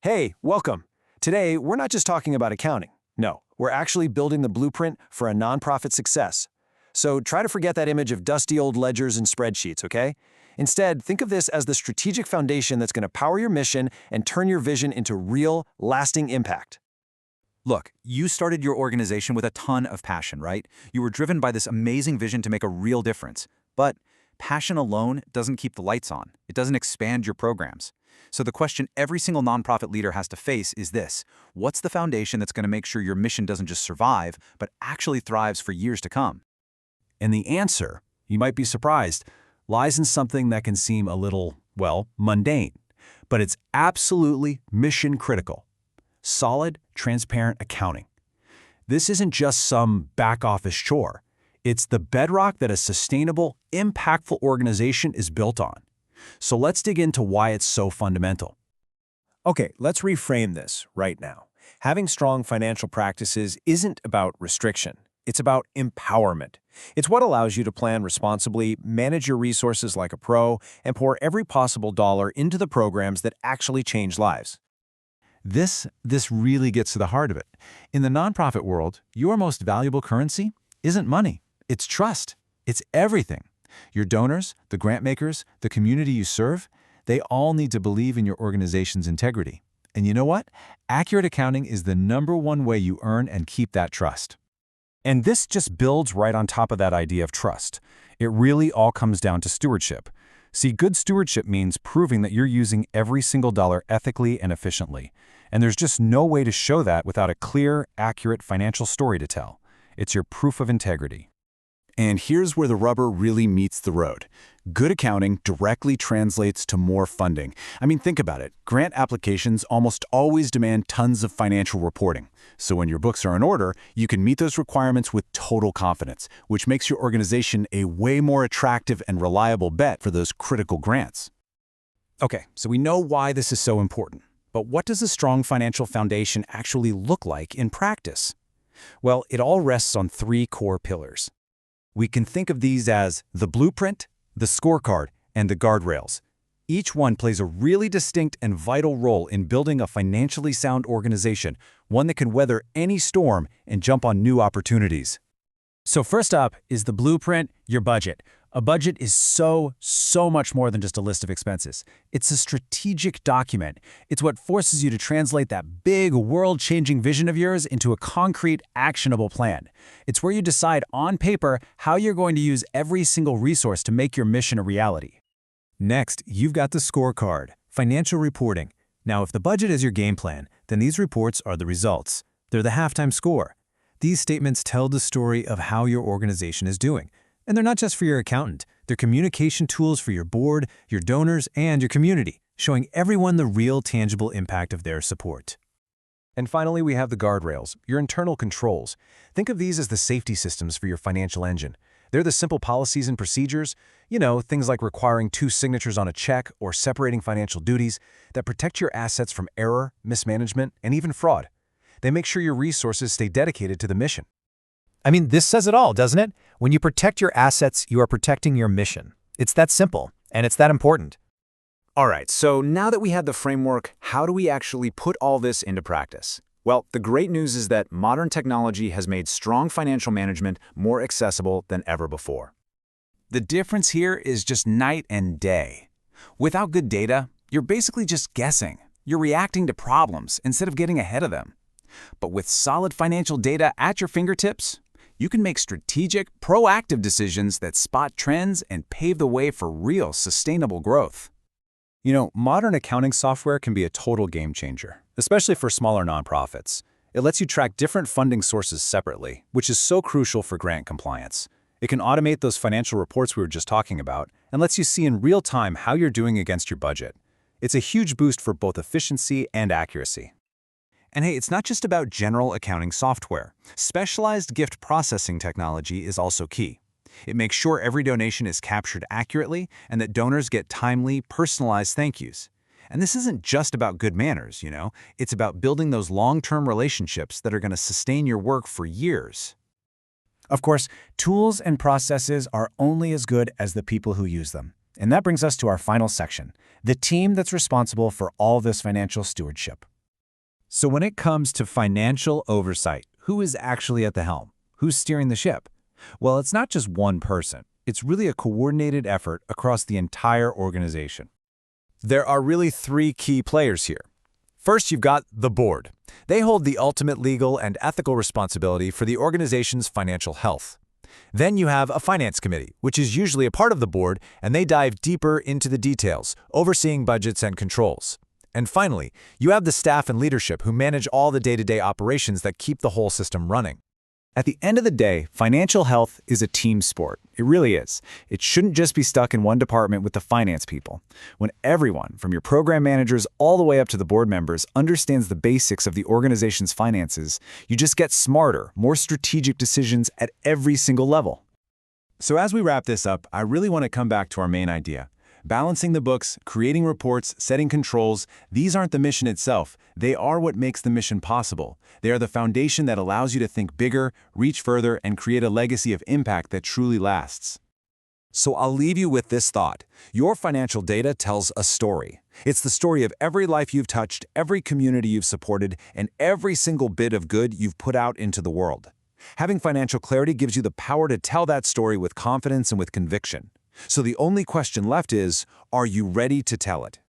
Hey, welcome. Today, we're not just talking about accounting. No, we're actually building the blueprint for a nonprofit success. So try to forget that image of dusty old ledgers and spreadsheets, okay? Instead, think of this as the strategic foundation that's going to power your mission and turn your vision into real, lasting impact. Look, you started your organization with a ton of passion, right? You were driven by this amazing vision to make a real difference. But passion alone doesn't keep the lights on. It doesn't expand your programs. So the question every single nonprofit leader has to face is this: what's the foundation that's going to make sure your mission doesn't just survive, but actually thrives for years to come? And the answer, you might be surprised, lies in something that can seem a little, well, mundane. But it's absolutely mission critical. Solid, transparent accounting. This isn't just some back office chore. It's the bedrock that a sustainable, impactful organization is built on. So let's dig into why it's so fundamental. Okay, let's reframe this right now. Having strong financial practices isn't about restriction. It's about empowerment. It's what allows you to plan responsibly, manage your resources like a pro, and pour every possible dollar into the programs that actually change lives. This really gets to the heart of it. In the nonprofit world, your most valuable currency isn't money. It's trust. It's everything. Your donors, the grant makers, the community you serve, they all need to believe in your organization's integrity. And you know what? Accurate accounting is the #1 way you earn and keep that trust. And this just builds right on top of that idea of trust. It really all comes down to stewardship. See, good stewardship means proving that you're using every single dollar ethically and efficiently. And there's just no way to show that without a clear, accurate financial story to tell. It's your proof of integrity. And here's where the rubber really meets the road. Good accounting directly translates to more funding. I mean, think about it. Grant applications almost always demand tons of financial reporting. So when your books are in order, you can meet those requirements with total confidence, which makes your organization a way more attractive and reliable bet for those critical grants. Okay, so we know why this is so important. But what does a strong financial foundation actually look like in practice? Well, it all rests on 3 core pillars. We can think of these as the blueprint, the scorecard, and the guardrails. Each one plays a really distinct and vital role in building a financially sound organization, one that can weather any storm and jump on new opportunities. So first up is the blueprint, your budget. A budget is so much more than just a list of expenses. It's a strategic document. It's what forces you to translate that big, world-changing vision of yours into a concrete, actionable plan. It's where you decide on paper how you're going to use every single resource to make your mission a reality. Next, you've got the scorecard, financial reporting. Now, if the budget is your game plan, then these reports are the results. They're the halftime score. These statements tell the story of how your organization is doing. And they're not just for your accountant. They're communication tools for your board, your donors, and your community, showing everyone the real, tangible impact of their support. And finally, we have the guardrails, your internal controls. Think of these as the safety systems for your financial engine. They're the simple policies and procedures, things like requiring 2 signatures on a check or separating financial duties that protect your assets from error, mismanagement, and even fraud. They make sure your resources stay dedicated to the mission. I mean, this says it all, doesn't it? When you protect your assets, you are protecting your mission. It's that simple, and it's that important. All right, so now that we have the framework, how do we actually put all this into practice? Well, the great news is that modern technology has made strong financial management more accessible than ever before. The difference here is just night and day. Without good data, you're basically just guessing. You're reacting to problems instead of getting ahead of them. But with solid financial data at your fingertips, you can make strategic, proactive decisions that spot trends and pave the way for real, sustainable growth. Modern accounting software can be a total game changer, especially for smaller nonprofits. It lets you track different funding sources separately, which is so crucial for grant compliance. It can automate those financial reports we were just talking about and lets you see in real time how you're doing against your budget. It's a huge boost for both efficiency and accuracy. And hey, it's not just about general accounting software. Specialized gift processing technology is also key. It makes sure every donation is captured accurately and that donors get timely, personalized thank yous. And this isn't just about good manners, It's about building those long-term relationships that are going to sustain your work for years. Of course, tools and processes are only as good as the people who use them. And that brings us to our final section, the team that's responsible for all this financial stewardship. So when it comes to financial oversight, who is actually at the helm? Who's steering the ship? Well, it's not just one person. It's really a coordinated effort across the entire organization. There are really three key players here. First, you've got the board. They hold the ultimate legal and ethical responsibility for the organization's financial health. Then you have a finance committee, which is usually a part of the board, and they dive deeper into the details, overseeing budgets and controls. And finally, you have the staff and leadership who manage all the day-to-day operations that keep the whole system running. At the end of the day, financial health is a team sport. It really is. It shouldn't just be stuck in one department with the finance people. When everyone, from your program managers all the way up to the board members, understands the basics of the organization's finances, you just get smarter, more strategic decisions at every single level. So as we wrap this up, I really want to come back to our main idea. Balancing the books, creating reports, setting controls, these aren't the mission itself. They are what makes the mission possible. They are the foundation that allows you to think bigger, reach further, and create a legacy of impact that truly lasts. So I'll leave you with this thought. Your financial data tells a story. It's the story of every life you've touched, every community you've supported, and every single bit of good you've put out into the world. Having financial clarity gives you the power to tell that story with confidence and with conviction. So the only question left is, are you ready to tell it?